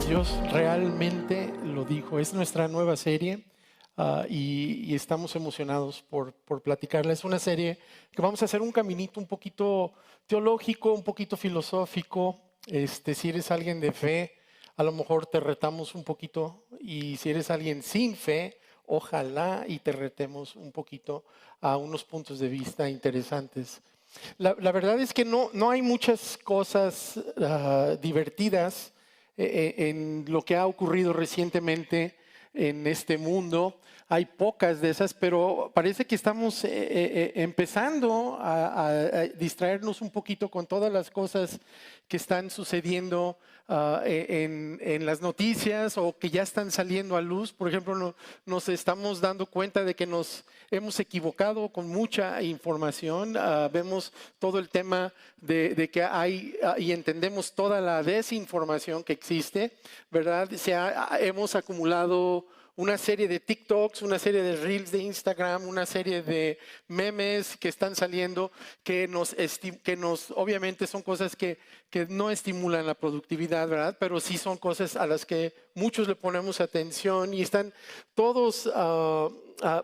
Dios realmente lo dijo. Es nuestra nueva serie y estamos emocionados por platicarla. Es una serie que vamos a hacer un caminito un poquito teológico, un poquito filosófico. Si eres alguien de fe, a lo mejor te retamos un poquito, y si eres alguien sin fe, ojalá y te retemos un poquito a unos puntos de vista interesantes. La verdad es que no hay muchas cosas divertidas en lo que ha ocurrido recientemente en este mundo. Hay pocas de esas, pero parece que estamos empezando a distraernos un poquito con todas las cosas que están sucediendo en las noticias o que ya están saliendo a luz. Por ejemplo, nos estamos dando cuenta de que nos hemos equivocado con mucha información. Vemos todo el tema de que hay y entendemos toda la desinformación que existe, ¿verdad? Hemos acumulado una serie de TikToks, una serie de Reels de Instagram, una serie de memes que están saliendo que nos obviamente son cosas que no estimulan la productividad, ¿verdad? Pero sí son cosas a las que muchos le ponemos atención y están todos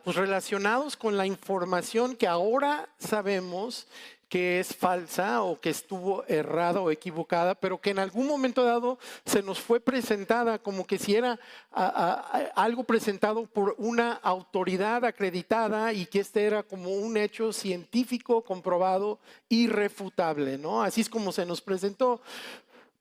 pues relacionados con la información que ahora sabemos que es falsa o que estuvo errada o equivocada, pero que en algún momento dado se nos fue presentada como que si era algo presentado por una autoridad acreditada y que este era como un hecho científico comprobado, irrefutable, ¿no? Así es como se nos presentó.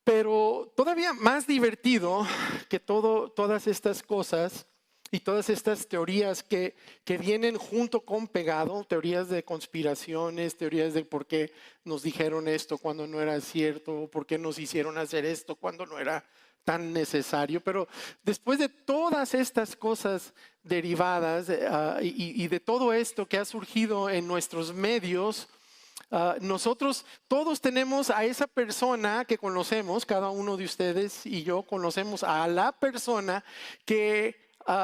Pero todavía más divertido que todas estas cosas y todas estas teorías que vienen junto con pegado, teorías de conspiraciones, teorías de por qué nos dijeron esto cuando no era cierto, por qué nos hicieron hacer esto cuando no era tan necesario. Pero después de todas estas cosas derivadas y de todo esto que ha surgido en nuestros medios, nosotros todos tenemos a esa persona que conocemos, cada uno de ustedes y yo conocemos a la persona que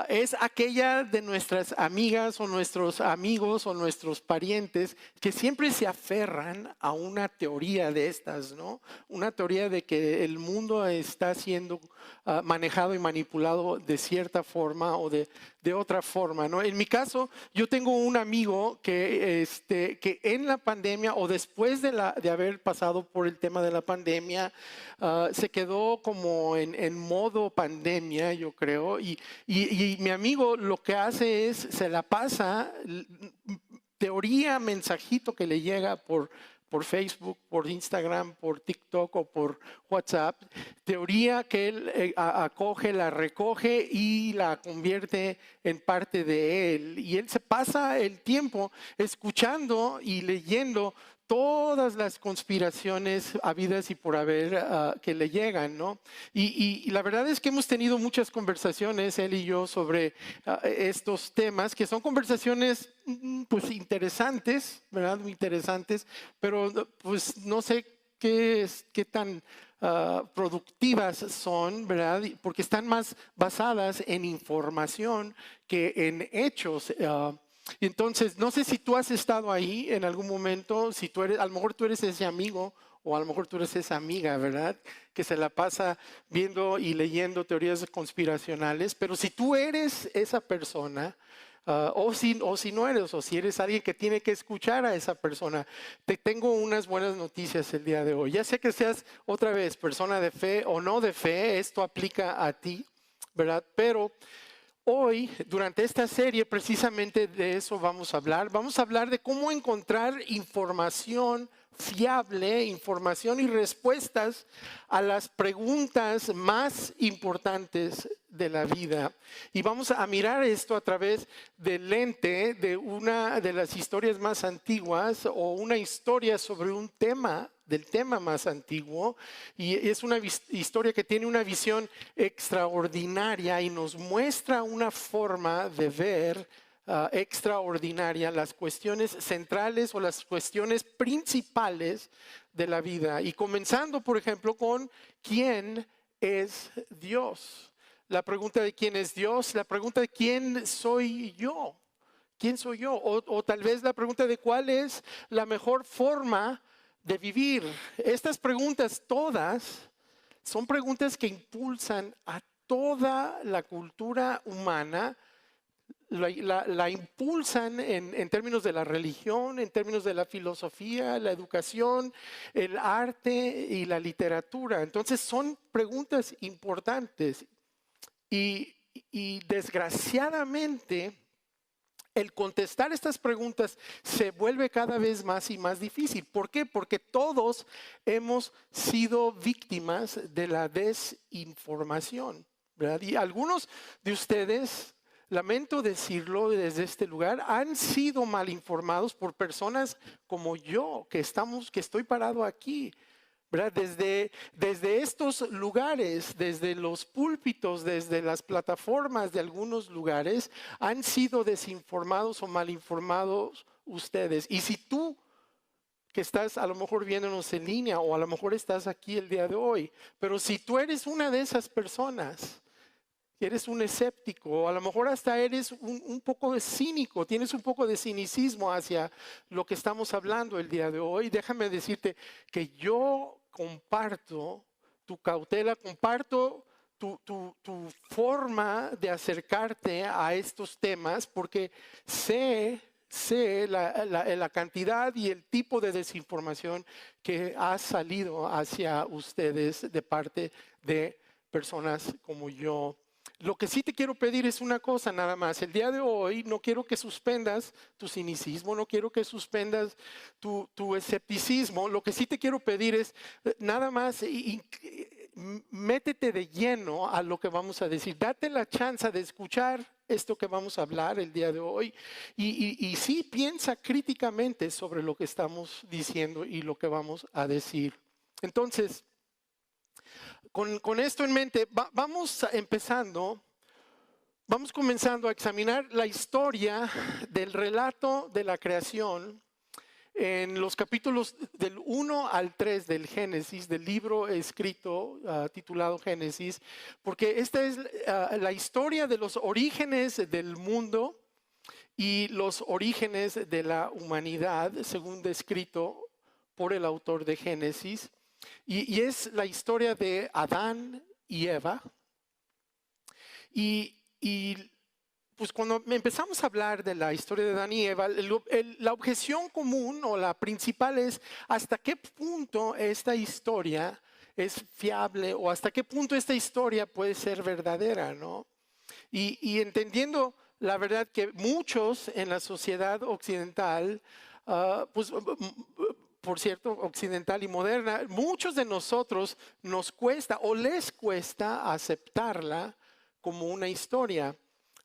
es aquella de nuestras amigas o nuestros amigos o nuestros parientes que siempre se aferran a una teoría de estas, ¿no? Una teoría de que el mundo está siendo manejado y manipulado de cierta forma o de otra forma, ¿no? En mi caso, yo tengo un amigo que en la pandemia o después de haber pasado por el tema de la pandemia, se quedó como en modo pandemia, yo creo, y mi amigo lo que hace es, se la pasa, teoría, mensajito que le llega por Facebook, por Instagram, por TikTok o por WhatsApp, teoría que él acoge, la recoge y la convierte en parte de él. Y él se pasa el tiempo escuchando y leyendo todas las conspiraciones habidas y por haber que le llegan, ¿no? Y la verdad es que hemos tenido muchas conversaciones, él y yo, sobre estos temas, que son conversaciones pues interesantes, ¿verdad? Muy interesantes, pero pues no sé qué tan productivas son, ¿verdad? Porque están más basadas en información que en hechos. Entonces, no sé si tú has estado ahí en algún momento, si tú eres, a lo mejor tú eres ese amigo o a lo mejor tú eres esa amiga, ¿verdad? Que se la pasa viendo y leyendo teorías conspiracionales, pero si tú eres esa persona, o si no eres, o si eres alguien que tiene que escuchar a esa persona, te tengo unas buenas noticias el día de hoy. Ya sea que seas otra vez persona de fe o no de fe, esto aplica a ti, ¿verdad? Pero hoy, durante esta serie, precisamente de eso vamos a hablar. Vamos a hablar de cómo encontrar información fiable, información y respuestas a las preguntas más importantes de la vida. Y vamos a mirar esto a través del lente de una de las historias más antiguas o una historia sobre un tema del tema más antiguo, y es una historia que tiene una visión extraordinaria y nos muestra una forma de ver extraordinaria las cuestiones centrales o las cuestiones principales de la vida. Y comenzando, por ejemplo, con ¿quién es Dios? La pregunta de quién es Dios, la pregunta de quién soy yo. ¿Quién soy yo? O tal vez la pregunta de cuál es la mejor forma de vivir. Estas preguntas todas Son preguntas que impulsan a toda la cultura humana, la impulsan en términos de la religión, en términos de la filosofía, la educación, el arte y la literatura. Entonces son preguntas importantes y desgraciadamente el contestar estas preguntas se vuelve cada vez más y más difícil. ¿Por qué? Porque todos hemos sido víctimas de la desinformación, ¿verdad? Y algunos de ustedes, lamento decirlo desde este lugar, han sido mal informados por personas como yo, que estoy parado aquí, ¿verdad? Desde estos lugares, desde los púlpitos, desde las plataformas de algunos lugares, han sido desinformados o mal informados ustedes. Y si tú que estás a lo mejor viéndonos en línea o a lo mejor estás aquí el día de hoy, pero si tú eres una de esas personas, eres un escéptico, o a lo mejor hasta eres un poco de cínico, tienes un poco de cinicismo hacia lo que estamos hablando el día de hoy, déjame decirte que yo comparto tu cautela, comparto tu forma de acercarte a estos temas, porque sé la cantidad y el tipo de desinformación que ha salido hacia ustedes de parte de personas como yo. Lo que sí te quiero pedir es una cosa nada más. El día de hoy no quiero que suspendas tu cinicismo, no quiero que suspendas tu escepticismo. Lo que sí te quiero pedir es nada más métete de lleno a lo que vamos a decir. Date la chance de escuchar esto que vamos a hablar el día de hoy y sí piensa críticamente sobre lo que estamos diciendo y lo que vamos a decir. Entonces, con esto en mente, vamos comenzando a examinar la historia del relato de la creación en los capítulos del 1 al 3 del Génesis, del libro escrito titulado Génesis, porque esta es la historia de los orígenes del mundo y los orígenes de la humanidad, según descrito por el autor de Génesis. Y es la historia de Adán y Eva. Y pues cuando empezamos a hablar de la historia de Adán y Eva, la objeción común o la principal es hasta qué punto esta historia es fiable o hasta qué punto esta historia puede ser verdadera, ¿no? Y entendiendo la verdad que muchos en la sociedad occidental, pues por cierto, occidental y moderna, muchos de nosotros nos cuesta o les cuesta aceptarla como una historia,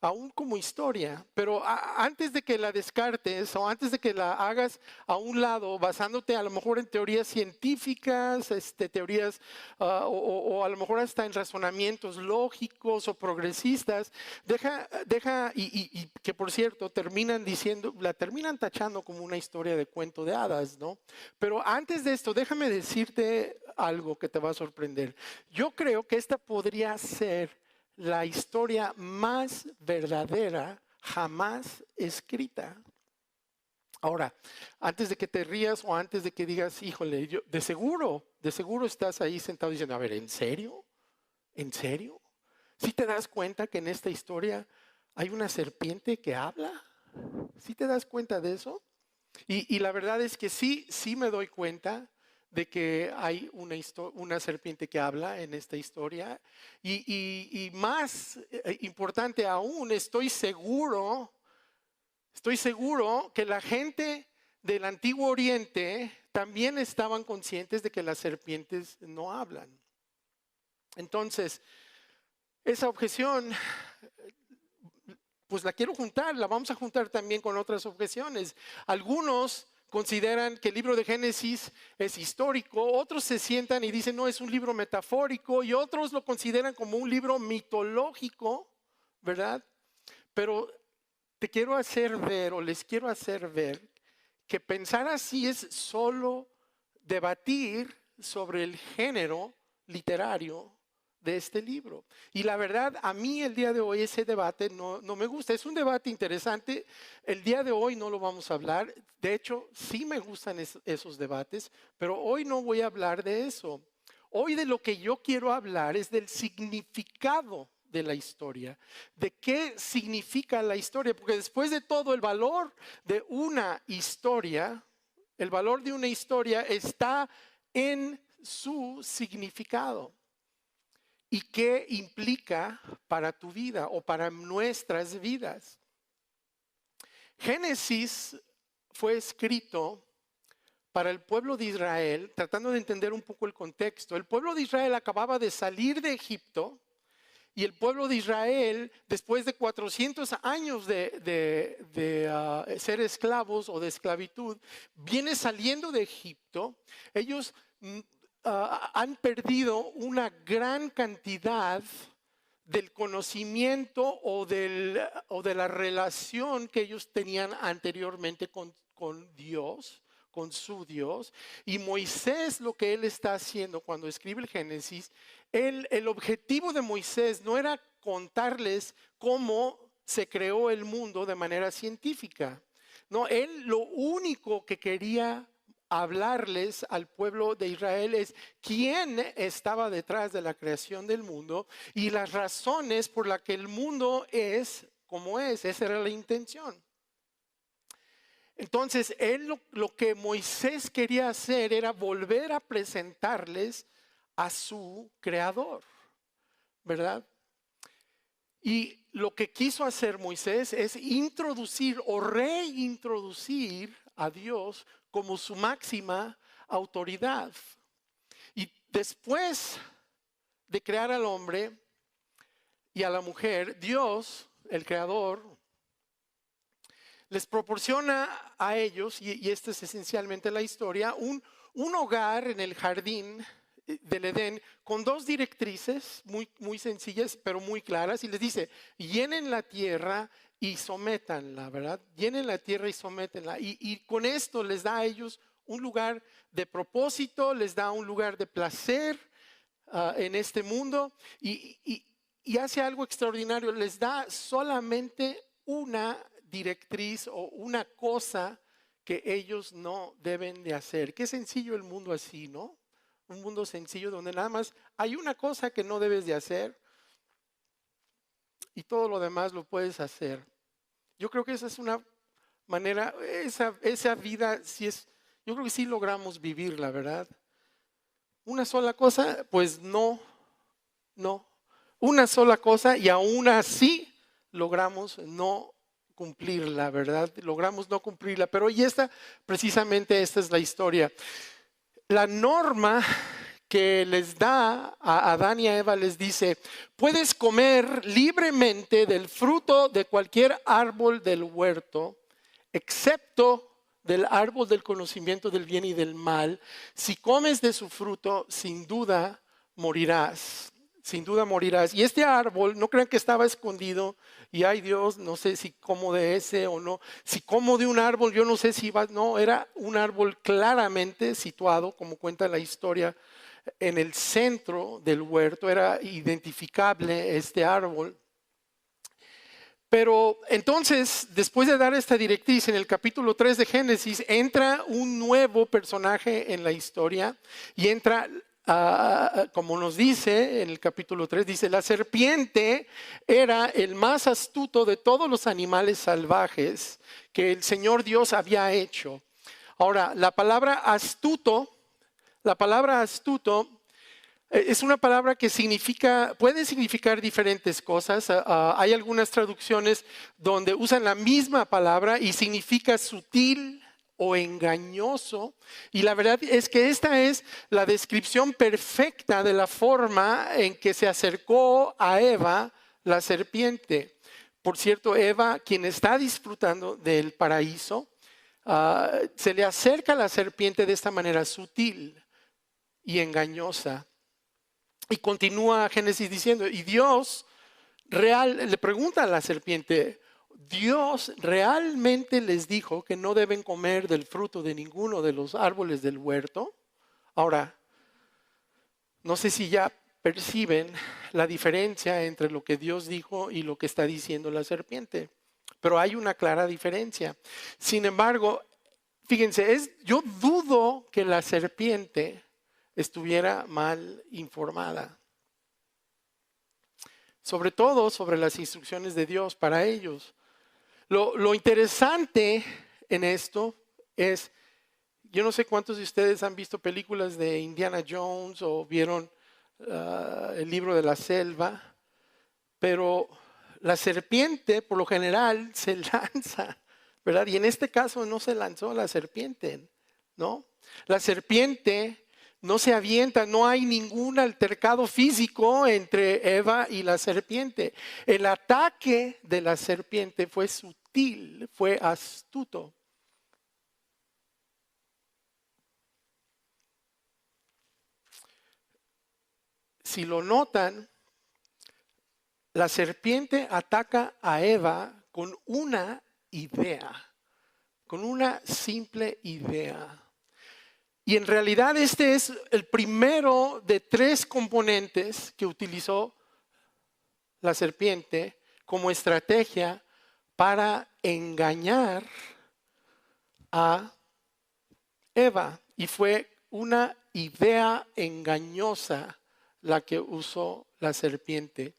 aún como historia, pero antes de que la descartes o antes de que la hagas a un lado, basándote a lo mejor en teorías científicas, teorías o a lo mejor hasta en razonamientos lógicos o progresistas, deja y que por cierto la terminan tachando como una historia de cuento de hadas, ¿no? Pero antes de esto, déjame decirte algo que te va a sorprender. Yo creo que esta podría ser la historia más verdadera jamás escrita. Ahora, antes de que te rías o antes de que digas, híjole, de seguro estás ahí sentado diciendo, a ver, ¿en serio? ¿En serio? ¿Sí te das cuenta que en esta historia hay una serpiente que habla? ¿Sí te das cuenta de eso? Y la verdad es que sí me doy cuenta de que hay una serpiente que habla en esta historia. Y más importante aún, estoy seguro que la gente del Antiguo Oriente también estaban conscientes de que las serpientes no hablan. Entonces, esa objeción, pues la vamos a juntar también con otras objeciones. Algunos consideran que el libro de Génesis es histórico, otros se sientan y dicen, no, es un libro metafórico, y otros lo consideran como un libro mitológico, ¿verdad? Pero les quiero hacer ver que pensar así es solo debatir sobre el género literario de este libro. Y la verdad, a mí el día de hoy ese debate no me gusta. Es un debate interesante. El día de hoy no lo vamos a hablar. De hecho, sí me gustan esos debates, pero hoy no voy a hablar de eso. Hoy de lo que yo quiero hablar es del significado de la historia, de qué significa la historia, porque después de todo el valor de una historia, el valor de una historia está en su significado y qué implica para tu vida o para nuestras vidas. Génesis fue escrito para el pueblo de Israel, tratando de entender un poco el contexto. El pueblo de Israel acababa de salir de Egipto y el pueblo de Israel, después de 400 años de ser esclavos o de esclavitud, viene saliendo de Egipto. Ellos han perdido una gran cantidad del conocimiento o de la relación que ellos tenían anteriormente con Dios, con su Dios. Y Moisés, lo que él está haciendo cuando escribe el Génesis, el objetivo de Moisés no era contarles cómo se creó el mundo de manera científica. No, él lo único que quería hablarles al pueblo de Israel es quién estaba detrás de la creación del mundo y las razones por las que el mundo es como es. Esa era la intención. Entonces, lo que Moisés quería hacer era volver a presentarles a su creador, ¿verdad? Y lo que quiso hacer Moisés es introducir o reintroducir a Dios como su máxima autoridad. Y después de crear al hombre y a la mujer, Dios, el creador, les proporciona a ellos, y esta es esencialmente la historia, un hogar en el jardín del Edén con dos directrices muy sencillas pero muy claras, y les dice: llenen la tierra y sométanla, ¿verdad? Llenen la tierra y sométenla, y con esto les da a ellos un lugar de propósito, les da un lugar de placer en este mundo, y hace algo extraordinario, les da solamente una directriz o una cosa que ellos no deben de hacer. Qué sencillo el mundo así, ¿no? Un mundo sencillo donde nada más hay una cosa que no debes de hacer y todo lo demás lo puedes hacer. Yo creo que esa es una manera, esa vida sí es, yo creo que sí logramos vivirla, ¿verdad? Una sola cosa, pues no. Una sola cosa y aún así logramos no cumplirla, ¿verdad? Logramos no cumplirla, pero precisamente esta es la historia. La norma que les da a Adán y a Eva les dice: puedes comer libremente del fruto de cualquier árbol del huerto, excepto del árbol del conocimiento del bien y del mal. Si comes de su fruto, sin duda morirás. Sin duda morirás. Y este árbol, no crean que estaba escondido y ay Dios, no sé si como de ese o no. Si como de un árbol, yo no sé si iba. No, era un árbol claramente situado, como cuenta la historia, en el centro del huerto. Era identificable este árbol. Pero entonces, después de dar esta directriz, en el capítulo 3 de Génesis, entra un nuevo personaje en la historia y entra, como nos dice en el capítulo 3, dice: la serpiente era el más astuto de todos los animales salvajes que el Señor Dios había hecho. Ahora, la palabra astuto es una palabra que puede significar diferentes cosas. Hay algunas traducciones donde usan la misma palabra y significa sutil o engañoso. Y la verdad es que esta es la descripción perfecta de la forma en que se acercó a Eva la serpiente. Por cierto, Eva, quien está disfrutando del paraíso, se le acerca a la serpiente de esta manera sutil y engañosa. Y continúa Génesis diciendo: y Dios le pregunta a la serpiente: ¿Dios realmente les dijo que no deben comer del fruto de ninguno de los árboles del huerto? Ahora, no sé si ya perciben la diferencia entre lo que Dios dijo y lo que está diciendo la serpiente, pero hay una clara diferencia. Sin embargo, fíjense, yo dudo que la serpiente estuviera mal informada. Sobre todo sobre las instrucciones de Dios para ellos. Lo interesante en esto es, yo no sé cuántos de ustedes han visto películas de Indiana Jones o vieron el libro de la selva, pero la serpiente por lo general se lanza, ¿verdad? Y en este caso no se lanzó la serpiente, ¿no? La serpiente no se avienta, no hay ningún altercado físico entre Eva y la serpiente. El ataque de la serpiente fue sutil, fue astuto. Si lo notan, la serpiente ataca a Eva con una idea, con una simple idea. Y en realidad este es el primero de 3 componentes que utilizó la serpiente como estrategia para engañar a Eva. Y fue una idea engañosa la que usó la serpiente.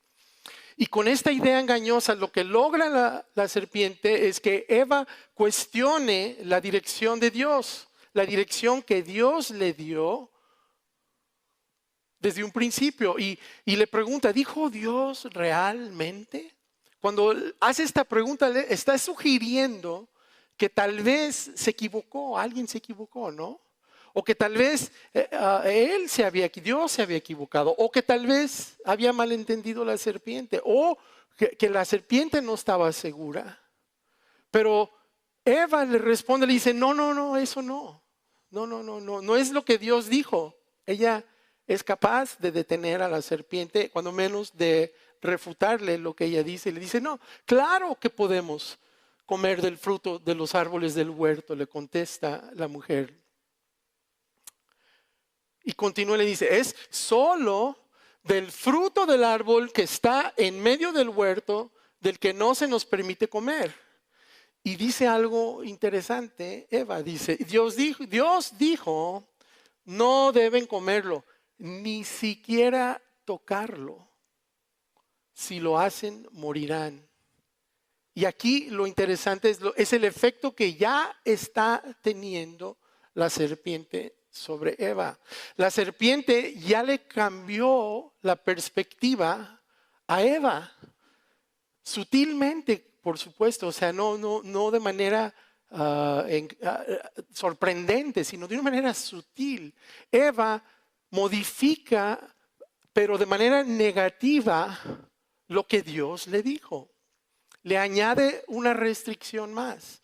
Y con esta idea engañosa lo que logra la serpiente es que Eva cuestione la dirección de Dios. La dirección que Dios le dio desde un principio. Y le pregunta, ¿dijo Dios realmente? Cuando hace esta pregunta, le está sugiriendo que tal vez se equivocó, alguien se equivocó, ¿no? O que tal vez Dios se había equivocado. O que tal vez había malentendido la serpiente. O que la serpiente no estaba segura. Pero Eva le responde, le dice, no, eso no. No es lo que Dios dijo. Ella es capaz de detener a la serpiente, cuando menos de refutarle lo que ella dice. Le dice, no, claro que podemos comer del fruto de los árboles del huerto, le contesta la mujer. Y continúa y le dice, es solo del fruto del árbol que está en medio del huerto del que no se nos permite comer. Y dice algo interesante, Eva dice, Dios dijo, no deben comerlo, ni siquiera tocarlo. Si lo hacen, morirán. Y aquí lo interesante es el efecto que ya está teniendo la serpiente sobre Eva. La serpiente ya le cambió la perspectiva a Eva, sutilmente, por supuesto, o sea, no de manera sorprendente, sino de una manera sutil. Eva modifica, pero de manera negativa, lo que Dios le dijo. Le añade una restricción más.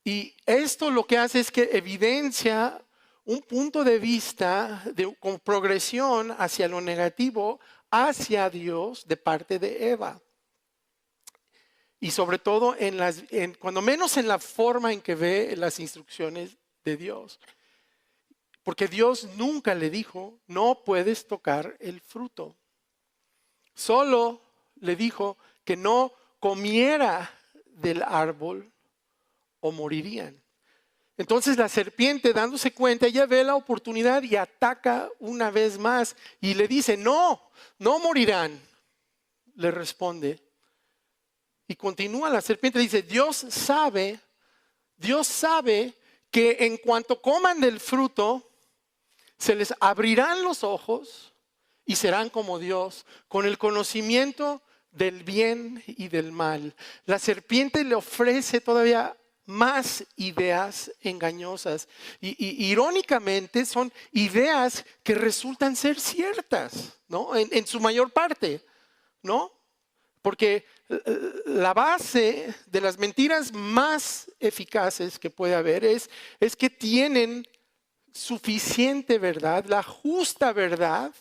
Y esto lo que hace es que evidencia un punto de vista con progresión hacia lo negativo, hacia Dios de parte de Eva. Y sobre todo, cuando menos en la forma en que ve las instrucciones de Dios. Porque Dios nunca le dijo, no puedes tocar el fruto. Solo le dijo que no comiera del árbol o morirían. Entonces la serpiente, dándose cuenta, ella ve la oportunidad y ataca una vez más y le dice, no morirán, le responde. Y continúa la serpiente, dice, Dios sabe que en cuanto coman del fruto, se les abrirán los ojos y serán como Dios, con el conocimiento del bien y del mal. La serpiente le ofrece todavía más ideas engañosas. Y irónicamente son ideas que resultan ser ciertas, ¿no? En su mayor parte, ¿no? Porque la base de las mentiras más eficaces que puede haber es que tienen suficiente verdad, la justa verdad,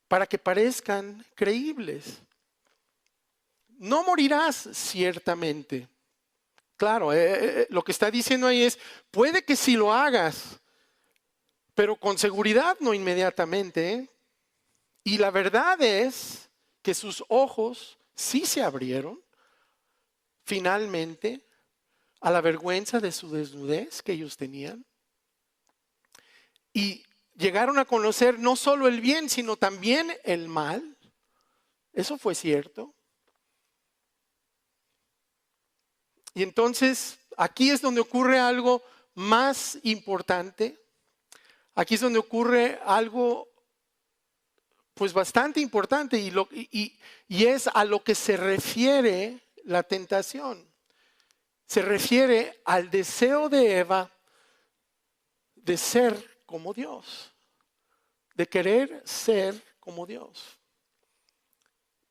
para que parezcan creíbles. No morirás ciertamente. Claro, lo que está diciendo ahí es, puede que sí lo hagas, pero con seguridad no inmediatamente, ¿eh? Y la verdad es que sus ojos sí se abrieron, finalmente, a la vergüenza de su desnudez que ellos tenían. y llegaron a conocer no solo el bien, sino también el mal. Eso fue cierto. Y entonces aquí es donde ocurre algo más importante. Aquí es donde ocurre algo pues bastante importante y es a lo que se refiere la tentación. Se refiere al deseo de Eva de ser como Dios, de querer ser como Dios.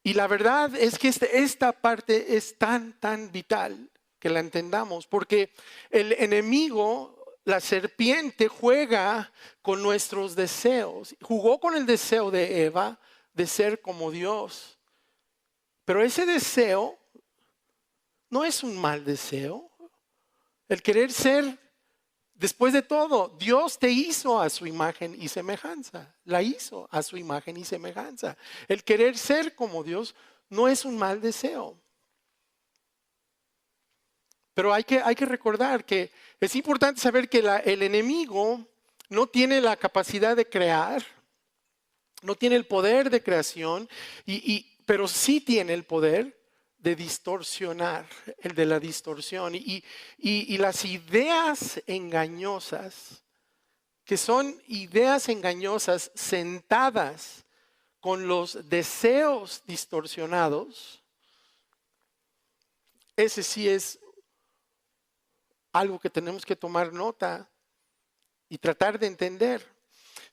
Y la verdad es que esta parte es tan vital que la entendamos, porque el enemigo, la serpiente, juega con nuestros deseos. Jugó con el deseo de Eva de ser como Dios. Pero ese deseo no es un mal deseo. El querer ser, después de todo, Dios te hizo a su imagen y semejanza. La hizo a su imagen y semejanza. El querer ser como Dios no es un mal deseo. Pero hay que recordar que es importante saber que el enemigo no tiene la capacidad de crear, no tiene el poder de creación, pero sí tiene el poder de distorsionar, el de la distorsión. Y las ideas engañosas, que son ideas engañosas sentadas con los deseos distorsionados, ese sí es algo que tenemos que tomar nota y tratar de entender.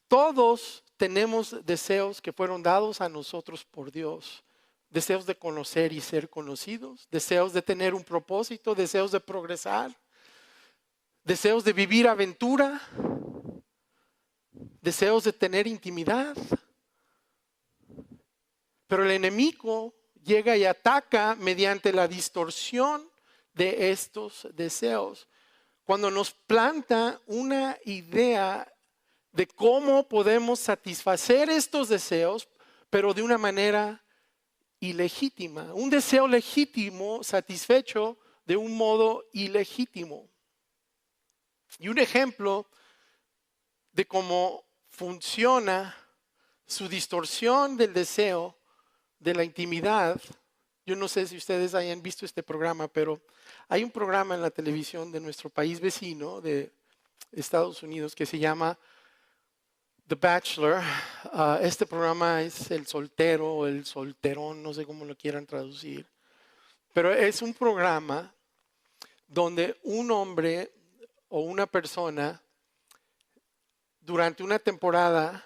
Todos tenemos deseos que fueron dados a nosotros por Dios. Deseos de conocer y ser conocidos, deseos de tener un propósito, deseos de progresar, deseos de vivir aventura, deseos de tener intimidad. Pero el enemigo llega y ataca mediante la distorsión de estos deseos. Cuando nos planta una idea de cómo podemos satisfacer estos deseos, pero de una manera ilegítima. Un deseo legítimo satisfecho de un modo ilegítimo. Y un ejemplo de cómo funciona su distorsión del deseo de la intimidad. Yo no sé si ustedes hayan visto este programa, pero hay un programa en la televisión de nuestro país vecino, de Estados Unidos, que se llama The Bachelor. Este programa es el soltero o el solterón, no sé cómo lo quieran traducir. Pero es un programa donde un hombre o una persona durante una temporada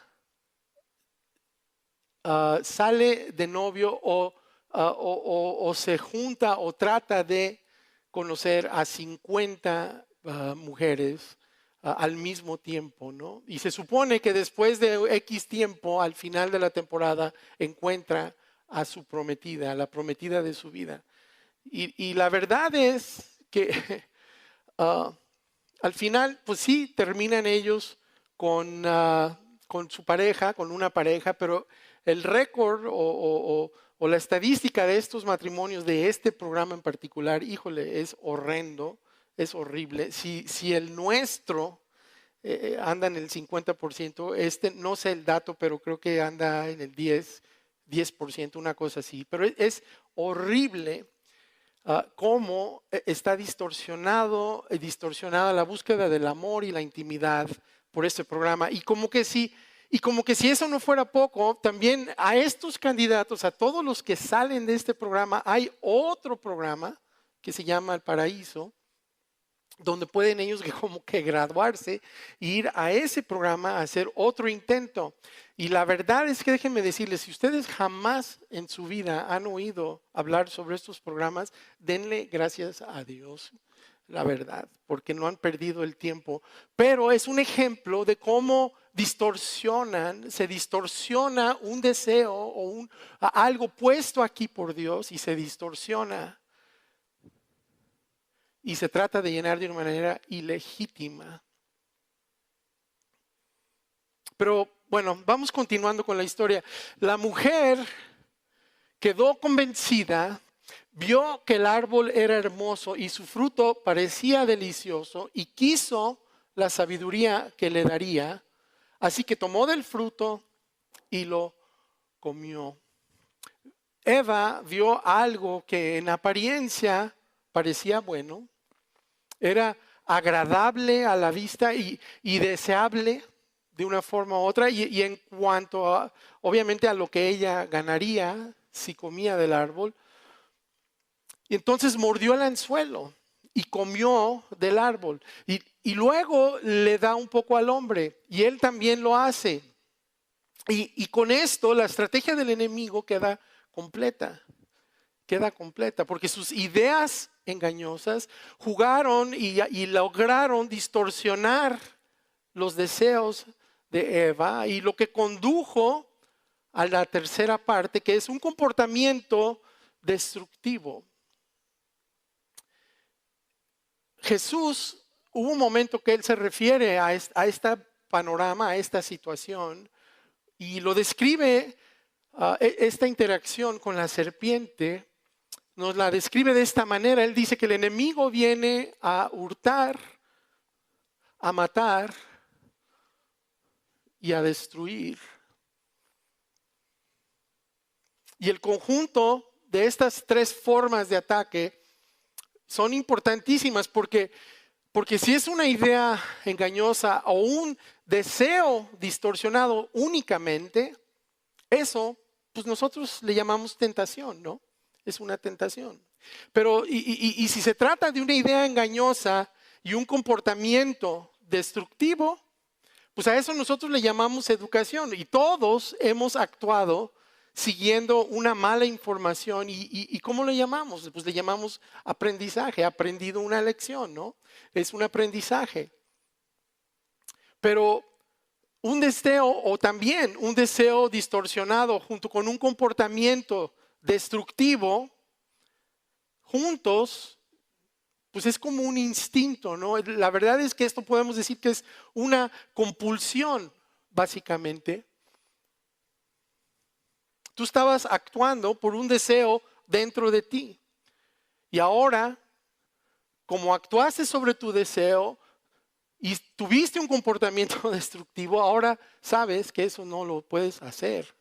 sale de novio o se junta o trata de conocer a 50 mujeres al mismo tiempo, ¿no? Y se supone que después de X tiempo, al final de la temporada, encuentra a su prometida, a la prometida de su vida. Y la verdad es que al final, pues sí, terminan ellos con su pareja, con una pareja, pero el récord o la estadística de estos matrimonios, de este programa en particular, híjole, es horrendo, es horrible. Si el nuestro anda en el 50%, no sé el dato, pero creo que anda en el 10%, una cosa así. Pero es horrible cómo está distorsionada la búsqueda del amor y la intimidad por este programa. Y como que si eso no fuera poco, también a estos candidatos, a todos los que salen de este programa, hay otro programa que se llama El Paraíso, donde pueden ellos como que graduarse e ir a ese programa a hacer otro intento. Y la verdad es que déjenme decirles, si ustedes jamás en su vida han oído hablar sobre estos programas, denle gracias a Dios, la verdad, porque no han perdido el tiempo. Pero es un ejemplo de cómo se distorsiona un deseo o algo puesto aquí por Dios y se distorsiona. Y se trata de llenar de una manera ilegítima. Pero bueno, vamos continuando con la historia. La mujer quedó convencida, vio que el árbol era hermoso y su fruto parecía delicioso y quiso la sabiduría que le daría, Así que tomó del fruto y lo comió. Eva vio algo que en apariencia parecía bueno, era agradable a la vista y deseable de una forma u otra, y en cuanto obviamente a lo que ella ganaría si comía del árbol. Y entonces mordió el anzuelo y comió del árbol. Y luego le da un poco al hombre y él también lo hace. Y con esto la estrategia del enemigo queda completa, porque sus ideas engañosas jugaron y lograron distorsionar los deseos de Eva, y lo que condujo a la tercera parte, que es un comportamiento destructivo. Jesús, hubo un momento que él se refiere a este panorama, a esta situación, y lo describe, esta interacción con la serpiente, nos la describe de esta manera. Él dice que el enemigo viene a hurtar, a matar y a destruir. Y el conjunto de estas tres formas de ataque son importantísimas porque si es una idea engañosa o un deseo distorsionado únicamente, eso pues nosotros le llamamos tentación, ¿no? Es una tentación. Pero y si se trata de una idea engañosa y un comportamiento destructivo, pues a eso nosotros le llamamos educación. Y todos hemos actuado siguiendo una mala información. ¿Y cómo le llamamos? Pues le llamamos aprendizaje. He aprendido una lección, ¿no? Es un aprendizaje. Pero un deseo, o también un deseo distorsionado junto con un comportamiento destructivo, juntos, pues es como un instinto, ¿no? La verdad es que esto podemos decir que es una compulsión, básicamente. Tú estabas actuando por un deseo dentro de ti. Y ahora, como actuaste sobre tu deseo y tuviste un comportamiento destructivo, ahora sabes que eso no lo puedes hacer.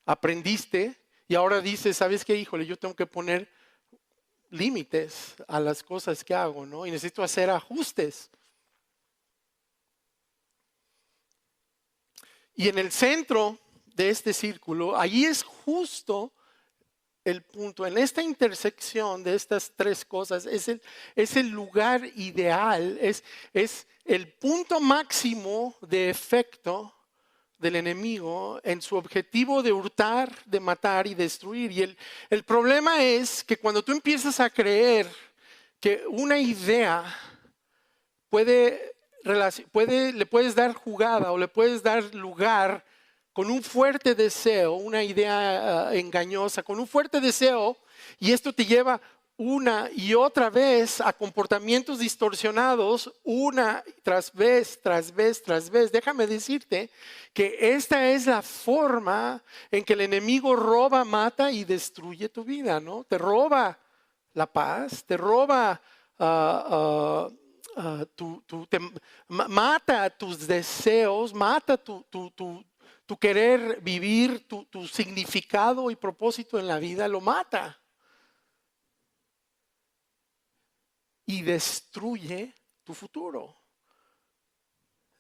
Aprendiste y ahora dices, ¿sabes qué? Híjole, yo tengo que poner límites a las cosas que hago, ¿no? Y necesito hacer ajustes. Y en el centro de este círculo, allí es justo el punto. En esta intersección de estas tres cosas es el lugar ideal, es el punto máximo de efecto del enemigo en su objetivo de hurtar, de matar y destruir. Y el problema es que cuando tú empiezas a creer que una idea le puedes dar jugada o le puedes dar lugar con un fuerte deseo, una idea engañosa, con un fuerte deseo, y esto te lleva una y otra vez a comportamientos distorsionados, una tras vez, tras vez, tras vez. Déjame decirte que esta es la forma en que el enemigo roba, mata y destruye tu vida, ¿no? Te roba la paz, te roba, mata tus deseos, mata tu querer vivir, tu significado y propósito en la vida, lo mata. Y destruye tu futuro.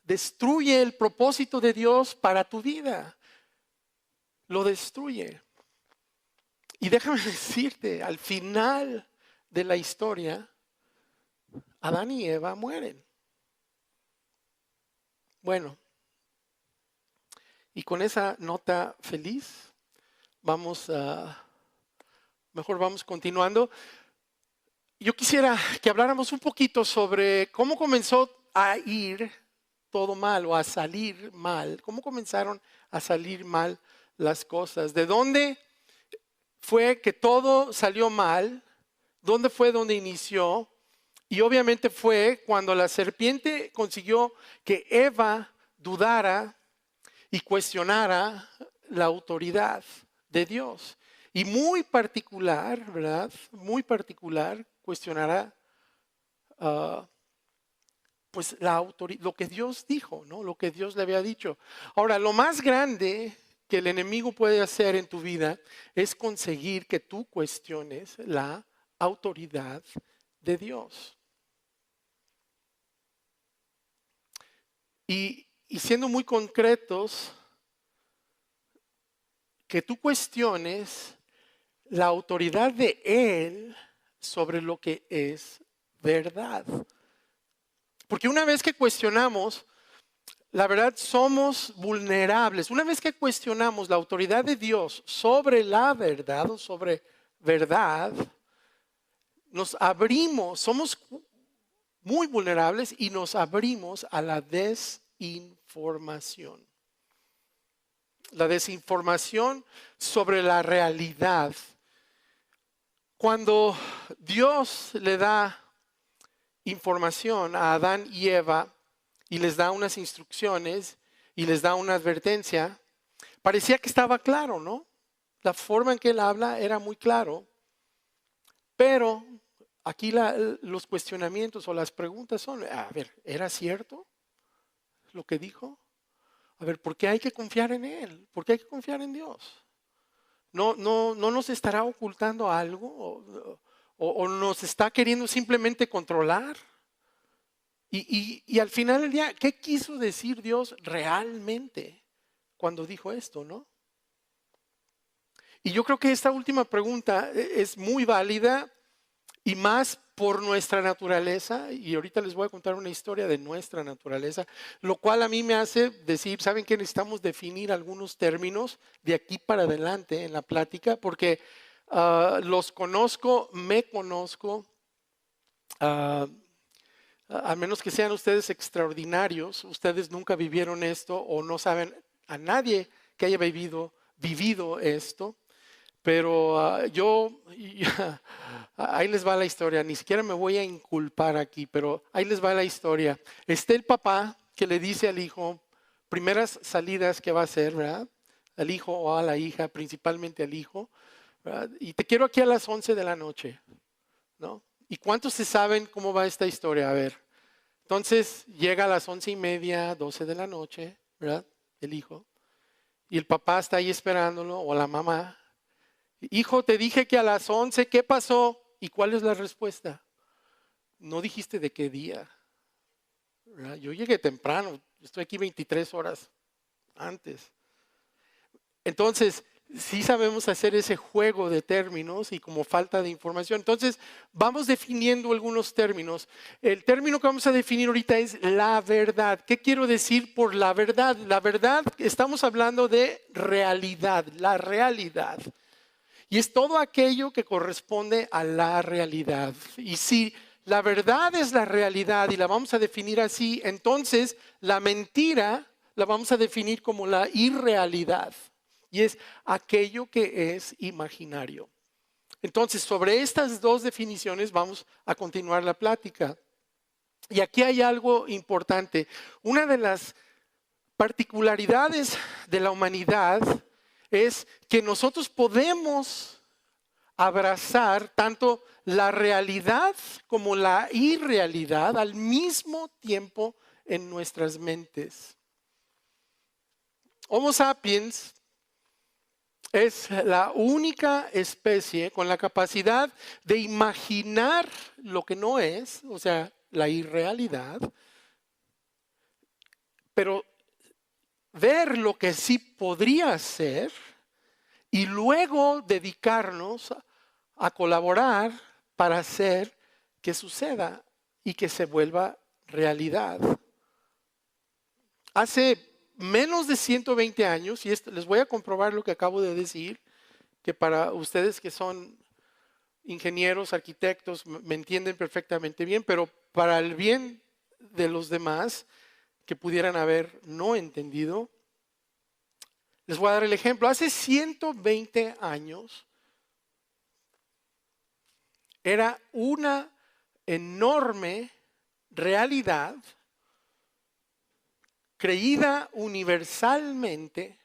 Destruye el propósito de Dios para tu vida. Lo destruye. Y déjame decirte, al final de la historia, Adán y Eva mueren. Bueno, y con esa nota feliz, mejor vamos continuando. Yo quisiera que habláramos un poquito sobre cómo comenzó a ir todo mal o a salir mal. ¿Cómo comenzaron a salir mal las cosas? ¿De dónde fue que todo salió mal? ¿Dónde fue donde inició? Y obviamente fue cuando la serpiente consiguió que Eva dudara y cuestionara la autoridad de Dios. Y muy particular, ¿verdad? Muy particular, cuestionará pues lo que Dios dijo, ¿no? Lo que Dios le había dicho. Ahora, lo más grande que el enemigo puede hacer en tu vida es conseguir que tú cuestiones la autoridad de Dios. Y siendo muy concretos, que tú cuestiones la autoridad de Él sobre lo que es verdad. Porque una vez que cuestionamos, la verdad somos vulnerables. Una vez que cuestionamos la autoridad de Dios sobre la verdad o sobre verdad, nos abrimos, somos muy vulnerables y nos abrimos a la desinformación. La desinformación sobre la realidad. Cuando Dios le da información a Adán y Eva y les da unas instrucciones y les da una advertencia, parecía que estaba claro, ¿no? La forma en que él habla era muy claro, pero aquí los cuestionamientos o las preguntas son, a ver, ¿era cierto lo que dijo? A ver, ¿por qué hay que confiar en Él? ¿Por qué hay que confiar en Dios? ¿No nos estará ocultando algo? ¿O nos está queriendo simplemente controlar? Y al final del día, ¿qué quiso decir Dios realmente cuando dijo esto, no? Y yo creo que esta última pregunta es muy válida y más por nuestra naturaleza, y ahorita les voy a contar una historia de nuestra naturaleza, lo cual a mí me hace decir, ¿saben qué? Necesitamos definir algunos términos de aquí para adelante en la plática, porque los conozco, me conozco, a menos que sean ustedes extraordinarios, ustedes nunca vivieron esto o no saben a nadie que haya vivido esto. Pero ahí les va la historia, ni siquiera me voy a inculpar aquí, pero ahí les va la historia. Está el papá que le dice al hijo, primeras salidas que va a hacer, ¿verdad? Al hijo o a la hija, principalmente al hijo, ¿verdad? Y te quiero aquí a las 11 de la noche, ¿no? ¿Y cuántos se saben cómo va esta historia? A ver, entonces llega a las 11:30, 12 de la noche, ¿verdad? El hijo. Y el papá está ahí esperándolo, o la mamá. Hijo, te dije que a las 11, ¿qué pasó? ¿Y cuál es la respuesta? No dijiste de qué día. ¿Verdad? Yo llegué temprano, estoy aquí 23 horas antes. Entonces, sí sabemos hacer ese juego de términos y como falta de información. Entonces, vamos definiendo algunos términos. El término que vamos a definir ahorita es la verdad. ¿Qué quiero decir por la verdad? La verdad, estamos hablando de realidad, la realidad. Y es todo aquello que corresponde a la realidad. Y si la verdad es la realidad y la vamos a definir así, entonces la mentira la vamos a definir como la irrealidad. Y es aquello que es imaginario. Entonces, sobre estas dos definiciones vamos a continuar la plática. Y aquí hay algo importante. Una de las particularidades de la humanidad es que nosotros podemos abrazar tanto la realidad como la irrealidad al mismo tiempo en nuestras mentes. Homo sapiens es la única especie con la capacidad de imaginar lo que no es, o sea, la irrealidad, pero ver lo que sí podría ser y luego dedicarnos a colaborar para hacer que suceda y que se vuelva realidad. Hace menos de 120 años, y les voy a comprobar lo que acabo de decir, que para ustedes que son ingenieros, arquitectos, me entienden perfectamente bien, pero para el bien de los demás que pudieran haber no entendido, les voy a dar el ejemplo. Hace 120 años era una enorme realidad creída universalmente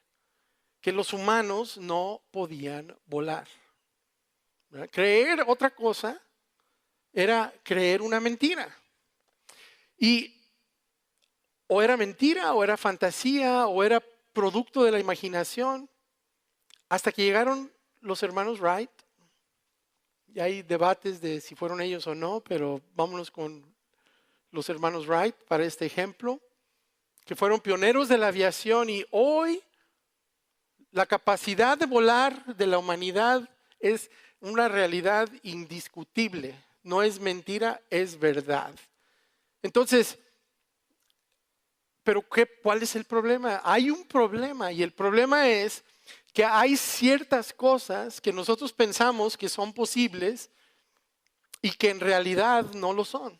que los humanos no podían volar. ¿Verdad? Creer otra cosa era creer una mentira. Y o era mentira, o era fantasía, o era producto de la imaginación, hasta que llegaron los hermanos Wright. Y hay debates de si fueron ellos o no, pero vámonos con los hermanos Wright para este ejemplo, que fueron pioneros de la aviación, y hoy la capacidad de volar de la humanidad es una realidad indiscutible. No es mentira, es verdad. Entonces, ¿pero cuál es el problema? Hay un problema, y el problema es que hay ciertas cosas que nosotros pensamos que son posibles y que en realidad no lo son.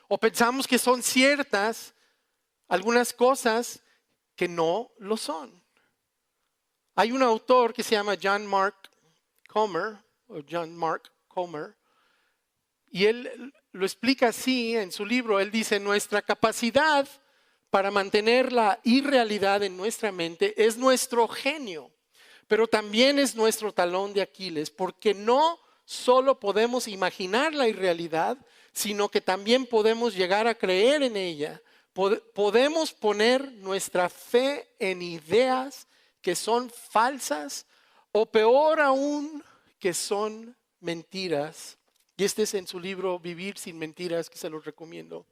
O pensamos que son ciertas algunas cosas que no lo son. Hay un autor que se llama John Mark Comer, y él lo explica así en su libro. Él dice: nuestra capacidad para mantener la irrealidad en nuestra mente es nuestro genio, pero también es nuestro talón de Aquiles, porque no solo podemos imaginar la irrealidad, sino que también podemos llegar a creer en ella. Podemos poner nuestra fe en ideas que son falsas, o peor aún, que son mentiras. Y este es en su libro Vivir sin Mentiras, que se los recomiendo.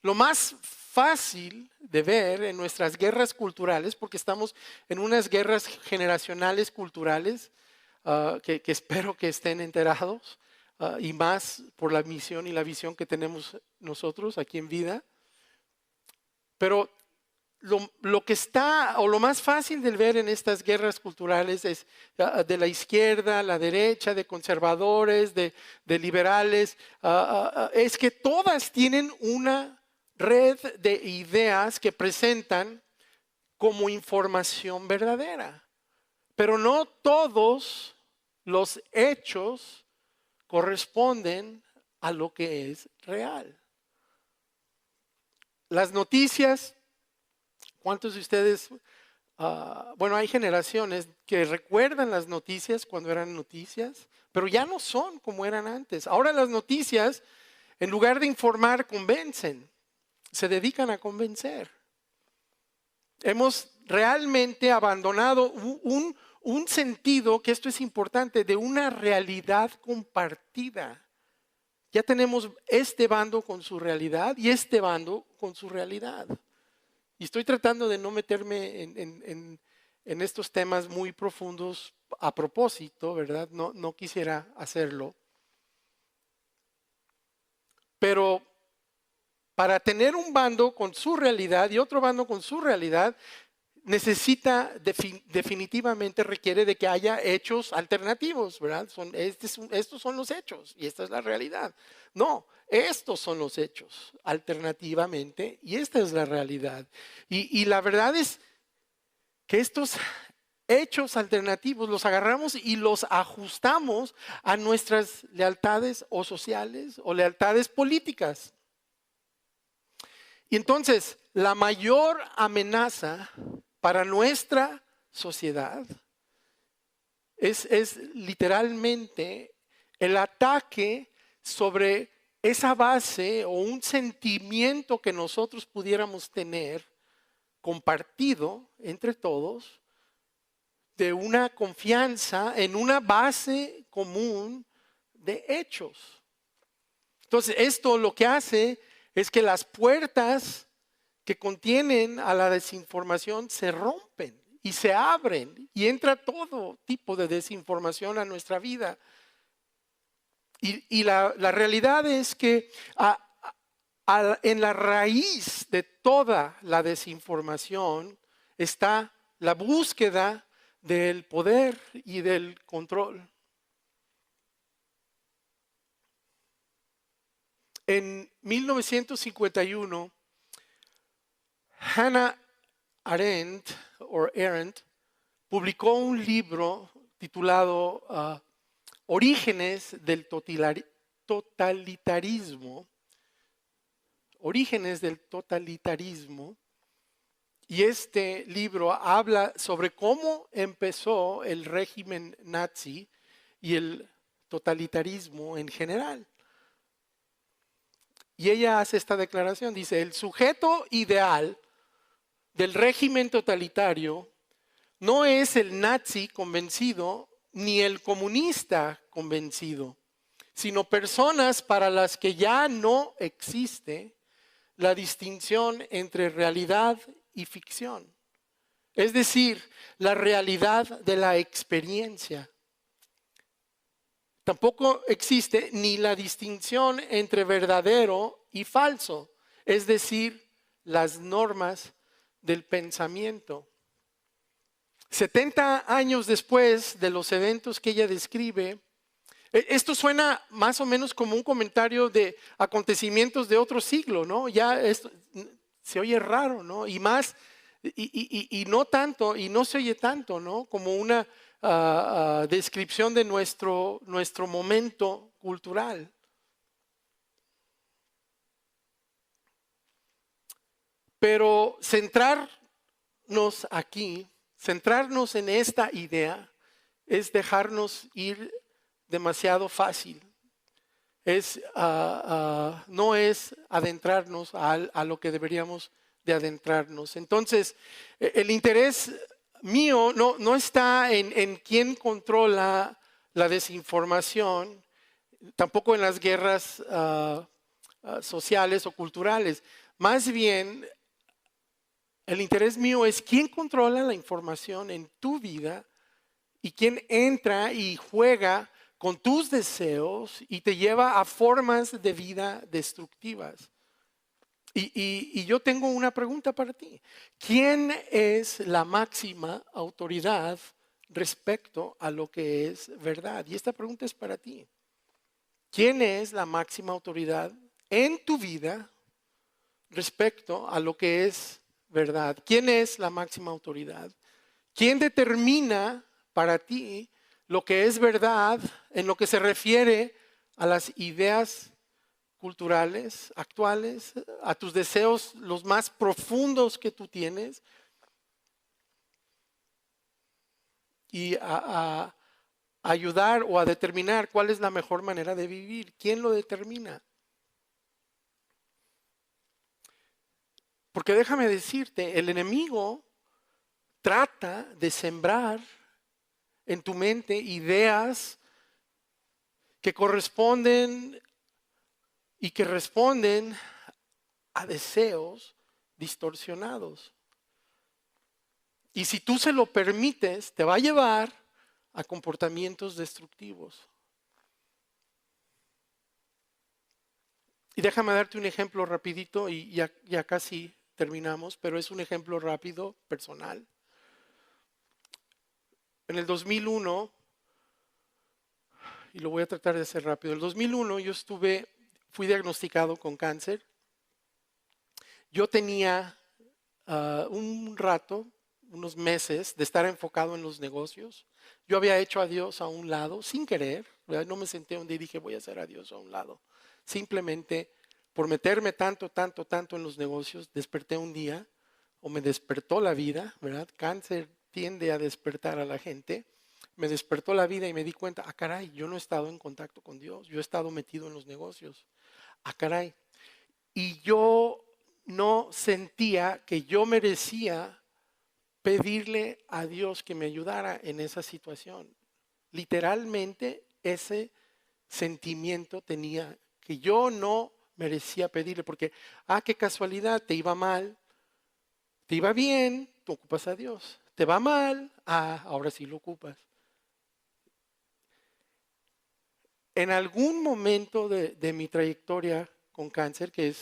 Lo más fácil de ver en nuestras guerras culturales, porque estamos en unas guerras generacionales culturales, que espero que estén enterados, y más por la misión y la visión que tenemos nosotros aquí en Vida. Pero lo que está, o lo más fácil de ver en estas guerras culturales es de la izquierda, la derecha, de conservadores, de liberales, es que todas tienen una red de ideas que presentan como información verdadera. Pero no todos los hechos corresponden a lo que es real. Las noticias, ¿cuántos de ustedes, bueno, hay generaciones que recuerdan las noticias cuando eran noticias, pero ya no son como eran antes? Ahora las noticias, en lugar de informar, convencen, se dedican a convencer. Hemos realmente abandonado un sentido, que esto es importante, de una realidad compartida. Ya tenemos este bando con su realidad y este bando con su realidad. Y estoy tratando de no meterme en estos temas muy profundos a propósito, ¿verdad? No quisiera hacerlo. Pero para tener un bando con su realidad y otro bando con su realidad, definitivamente requiere de que haya hechos alternativos, ¿verdad? Estos son los hechos y esta es la realidad. No, estos son los hechos alternativamente y esta es la realidad. Y la verdad es que estos hechos alternativos los agarramos y los ajustamos a nuestras lealtades o sociales o lealtades políticas. Y entonces, la mayor amenaza para nuestra sociedad es literalmente el ataque sobre esa base o un sentimiento que nosotros pudiéramos tener compartido entre todos, de una confianza en una base común de hechos. Entonces, esto lo que hace es que las puertas que contienen a la desinformación se rompen y se abren y entra todo tipo de desinformación a nuestra vida. Y la realidad es que en la raíz de toda la desinformación está la búsqueda del poder y del control. En 1951, Hannah Arendt publicó un libro titulado Orígenes del totalitarismo. Orígenes del totalitarismo. Y este libro habla sobre cómo empezó el régimen nazi y el totalitarismo en general. Y ella hace esta declaración, dice, el sujeto ideal del régimen totalitario no es el nazi convencido ni el comunista convencido, sino personas para las que ya no existe la distinción entre realidad y ficción. Es decir, la realidad de la experiencia. Tampoco existe ni la distinción entre verdadero y falso, es decir, las normas del pensamiento. 70 años después de los eventos que ella describe, esto suena más o menos como un comentario de acontecimientos de otro siglo, ¿no? Ya esto se oye raro, ¿no? Y más, y no tanto, y no se oye tanto, ¿no? Como una descripción de nuestro momento cultural. Pero centrarnos aquí, centrarnos en esta idea, es dejarnos ir demasiado fácil. No es adentrarnos a lo que deberíamos de adentrarnos. Entonces, el interés mío no está en quién controla la desinformación, tampoco en las guerras sociales o culturales. Más bien, el interés mío es quién controla la información en tu vida y quién entra y juega con tus deseos y te lleva a formas de vida destructivas. Y yo tengo una pregunta para ti. ¿Quién es la máxima autoridad respecto a lo que es verdad? Y esta pregunta es para ti. ¿Quién es la máxima autoridad en tu vida respecto a lo que es verdad? ¿Quién es la máxima autoridad? ¿Quién determina para ti lo que es verdad en lo que se refiere a las ideas culturales actuales, a tus deseos los más profundos que tú tienes y a ayudar o a determinar cuál es la mejor manera de vivir? ¿Quién lo determina? Porque déjame decirte, el enemigo trata de sembrar en tu mente ideas que corresponden y que responden a deseos distorsionados. Y si tú se lo permites, te va a llevar a comportamientos destructivos. Y déjame darte un ejemplo rapidito y ya casi terminamos, pero es un ejemplo rápido, personal. En el 2001, y lo voy a tratar de hacer rápido, en el 2001 fui diagnosticado con cáncer. Yo tenía un rato, unos meses, de estar enfocado en los negocios. Yo había hecho a Dios a un lado, sin querer, ¿verdad? No me senté donde y dije, voy a hacer a Dios a un lado. Simplemente por meterme tanto en los negocios, desperté un día, o me despertó la vida, ¿verdad? Cáncer tiende a despertar a la gente. Me despertó la vida y me di cuenta, caray, yo no he estado en contacto con Dios, yo he estado metido en los negocios. Caray. Y yo no sentía que yo merecía pedirle a Dios que me ayudara en esa situación. Literalmente ese sentimiento tenía, que yo no merecía pedirle, porque, qué casualidad, te iba mal, te iba bien, tú ocupas a Dios. Te va mal, ahora sí lo ocupas. En algún momento de mi trayectoria con cáncer, que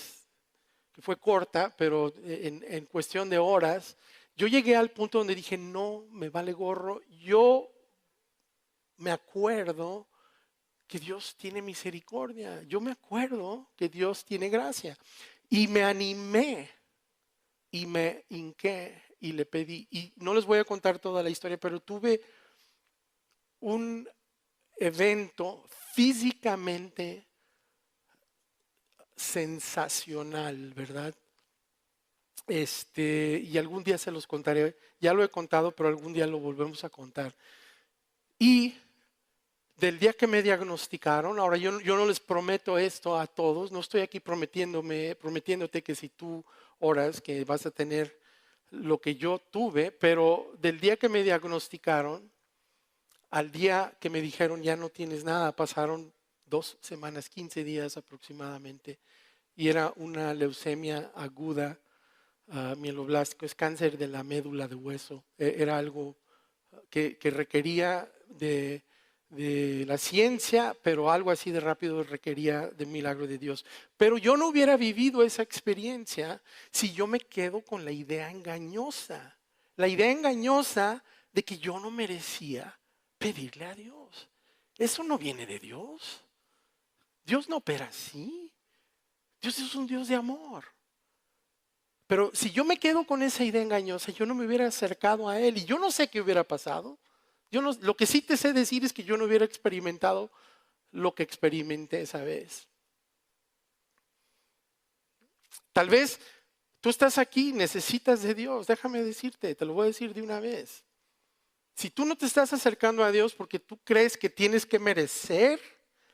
fue corta, pero en cuestión de horas, yo llegué al punto donde dije, no, me vale gorro. Yo me acuerdo que Dios tiene misericordia. Yo me acuerdo que Dios tiene gracia. Y me animé y me hinqué y le pedí. Y no les voy a contar toda la historia, pero tuve un evento físicamente sensacional, ¿verdad? Y algún día se los contaré. Ya lo he contado, pero algún día lo volvemos a contar. Y del día que me diagnosticaron, ahora yo no les prometo esto a todos, no estoy aquí prometiéndote que si tú oras que vas a tener lo que yo tuve, pero del día que me diagnosticaron al día que me dijeron ya no tienes nada, pasaron 2 semanas, 15 días aproximadamente, y era una leucemia aguda, mieloblástico, es cáncer de la médula de hueso, era algo que requería de la ciencia, pero algo así de rápido requería del milagro de Dios. Pero yo no hubiera vivido esa experiencia si yo me quedo con la idea engañosa de que yo no merecía pedirle a Dios. Eso no viene de Dios. Dios no opera así. Dios es un Dios de amor. Pero si yo me quedo con esa idea engañosa, yo no me hubiera acercado a Él y yo no sé qué hubiera pasado. Lo que sí te sé decir es que yo no hubiera experimentado lo que experimenté esa vez. Tal vez tú estás aquí, necesitas de Dios. Déjame decirte, te lo voy a decir de una vez. Si tú no te estás acercando a Dios porque tú crees que tienes que merecer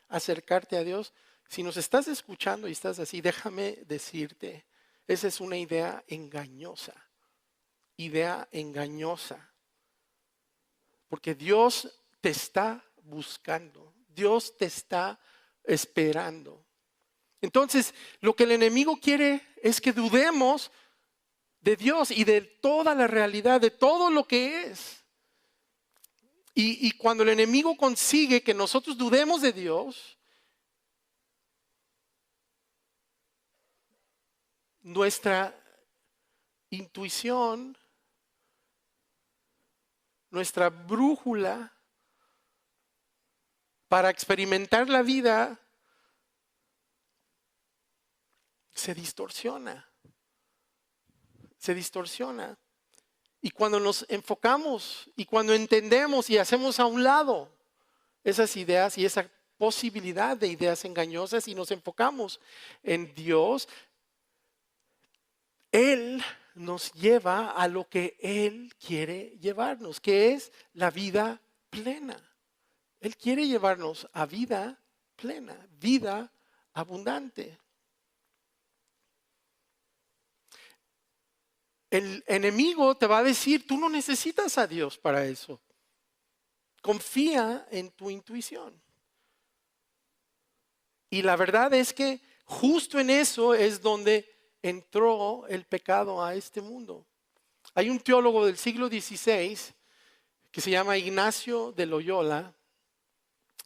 acercarte a Dios, si nos estás escuchando y estás así, déjame decirte, esa es una idea engañosa. Idea engañosa. Porque Dios te está buscando, Dios te está esperando. Entonces, lo que el enemigo quiere es que dudemos de Dios y de toda la realidad, de todo lo que es. Y cuando el enemigo consigue que nosotros dudemos de Dios, nuestra intuición, nuestra brújula para experimentar la vida se distorsiona. Se distorsiona. Y cuando nos enfocamos y cuando entendemos y hacemos a un lado esas ideas y esa posibilidad de ideas engañosas y nos enfocamos en Dios, Él nos lleva a lo que Él quiere llevarnos, que es la vida plena. Él quiere llevarnos a vida plena, vida abundante. El enemigo te va a decir, tú no necesitas a Dios para eso. Confía en tu intuición. Y la verdad es que justo en eso es donde entró el pecado a este mundo. Hay un teólogo del siglo XVI que se llama Ignacio de Loyola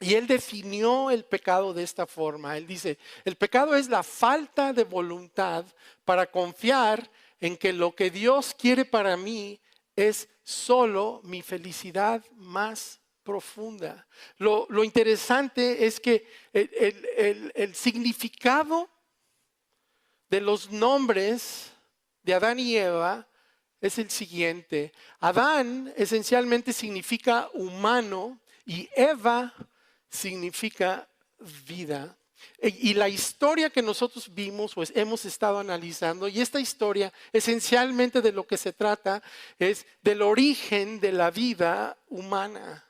y él definió el pecado de esta forma. Él dice, el pecado es la falta de voluntad para confiar en que lo que Dios quiere para mí es solo mi felicidad más profunda. Lo interesante es que el significado de los nombres de Adán y Eva es el siguiente. Adán esencialmente significa humano y Eva significa vida. Y la historia que nosotros vimos, pues hemos estado analizando, y esta historia esencialmente de lo que se trata es del origen de la vida humana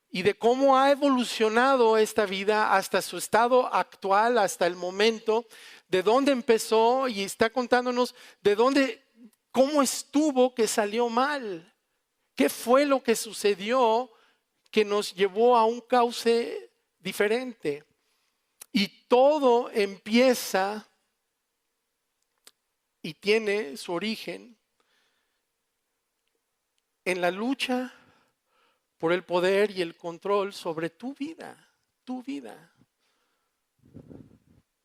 y de cómo ha evolucionado esta vida hasta su estado actual, hasta el momento, de dónde empezó y está contándonos de dónde, cómo estuvo que salió mal, qué fue lo que sucedió que nos llevó a un cauce diferente. Y todo empieza y tiene su origen en la lucha por el poder y el control sobre tu vida, tu vida.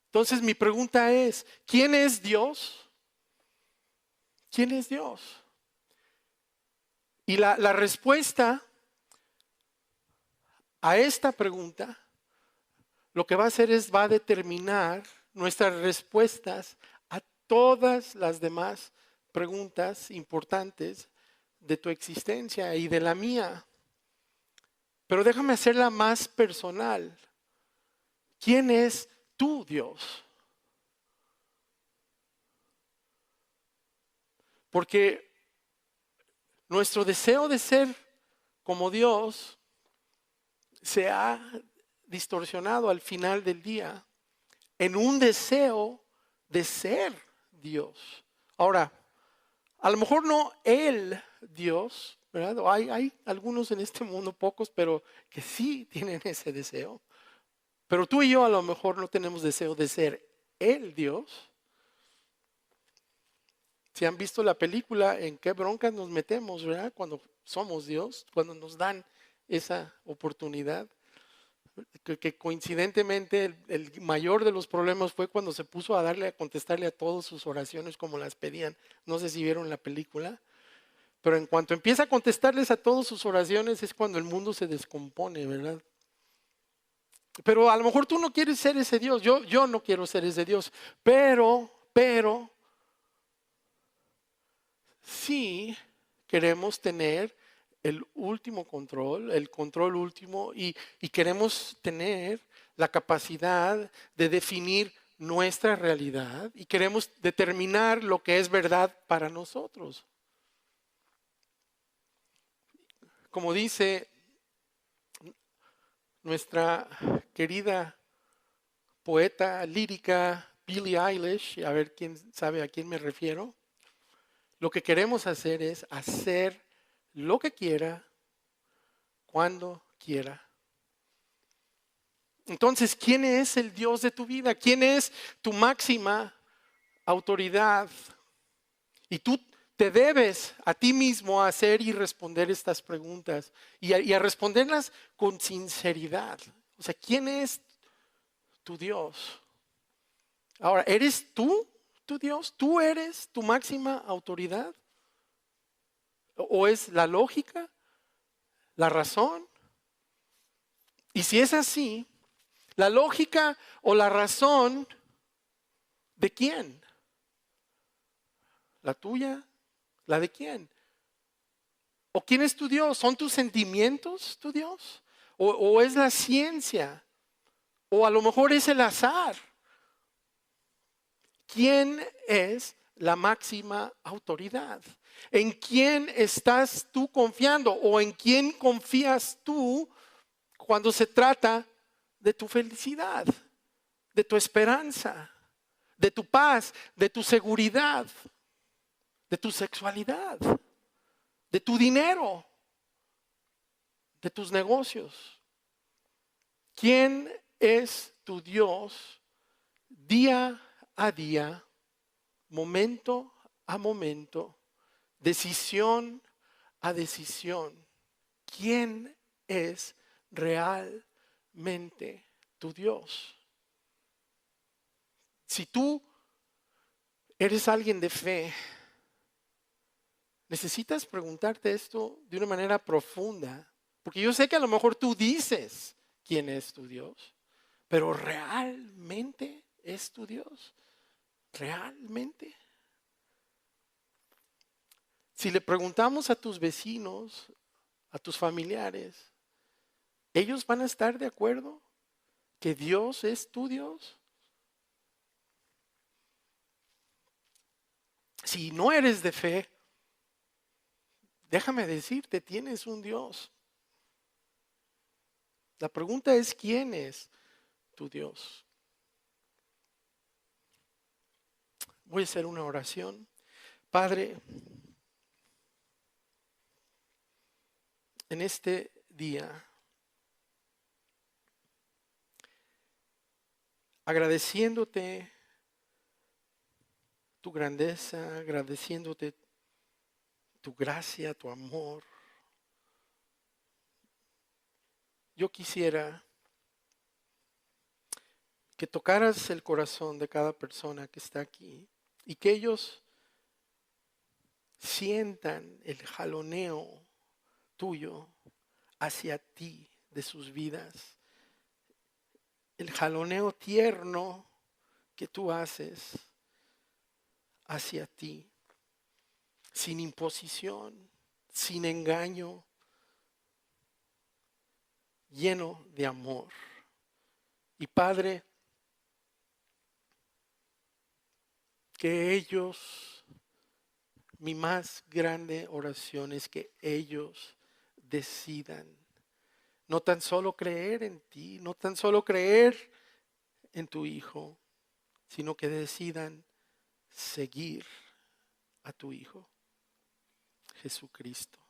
Entonces mi pregunta es, ¿quién es Dios? ¿Quién es Dios? Y la respuesta a esta pregunta lo que va a hacer es, va a determinar nuestras respuestas a todas las demás preguntas importantes de tu existencia y de la mía. Pero déjame hacerla más personal. ¿Quién es tu Dios? Porque nuestro deseo de ser como Dios se ha distorsionado al final del día en un deseo de ser Dios. Ahora, a lo mejor no el Dios, ¿verdad? O hay algunos en este mundo, pocos, pero que sí tienen ese deseo. Pero tú y yo a lo mejor no tenemos deseo de ser el Dios. Si han visto la película, en qué broncas nos metemos, ¿verdad? Cuando somos Dios, cuando nos dan esa oportunidad. Que coincidentemente el mayor de los problemas fue cuando se puso a contestarle a todas sus oraciones como las pedían. No sé si vieron la película, pero en cuanto empieza a contestarles a todas sus oraciones es cuando el mundo se descompone, ¿verdad? Pero a lo mejor tú no quieres ser ese Dios, yo no quiero ser ese Dios, pero sí queremos tener el último control, el control último, y queremos tener la capacidad de definir nuestra realidad y queremos determinar lo que es verdad para nosotros. Como dice nuestra querida poeta lírica Billie Eilish, a ver quién sabe a quién me refiero, lo que queremos hacer es hacer lo que quiera, cuando quiera. Entonces, ¿quién es el Dios de tu vida? ¿Quién es tu máxima autoridad? Y tú te debes a ti mismo hacer y responder estas preguntas y a responderlas con sinceridad. O sea, ¿quién es tu Dios? Ahora, ¿eres tú tu Dios? ¿Tú eres tu máxima autoridad? ¿O es la lógica, la razón? Y si es así, la lógica o la razón, ¿de quién? ¿La tuya? ¿La de quién? ¿O quién es tu Dios? ¿Son tus sentimientos tu Dios? ¿O es la ciencia? ¿O a lo mejor es el azar? ¿Quién es la máxima autoridad? ¿En quién estás tú confiando? ¿O en quién confías tú cuando se trata de tu felicidad, de tu esperanza, de tu paz, de tu seguridad, de tu sexualidad, de tu dinero, de tus negocios? ¿Quién es tu Dios día a día, momento a momento, decisión a decisión? ¿Quién es realmente tu Dios? Si tú eres alguien de fe, necesitas preguntarte esto de una manera profunda, porque yo sé que a lo mejor tú dices quién es tu Dios, pero ¿realmente es tu Dios? ¿Realmente? Si le preguntamos a tus vecinos, a tus familiares, ¿ellos van a estar de acuerdo que Dios es tu Dios? Si no eres de fe, déjame decirte, tienes un Dios. La pregunta es, ¿quién es tu Dios? Voy a hacer una oración. Padre, en este día, agradeciéndote tu grandeza, agradeciéndote tu gracia, tu amor, yo quisiera que tocaras el corazón de cada persona que está aquí y que ellos sientan el jaloneo tuyo hacia ti de sus vidas, el jaloneo tierno que tú haces hacia ti, sin imposición, sin engaño, lleno de amor. Y Padre, que ellos, mi más grande oración es que ellos decidan No tan solo creer en ti, no tan solo creer en tu Hijo, sino que decidan seguir a tu Hijo, Jesucristo.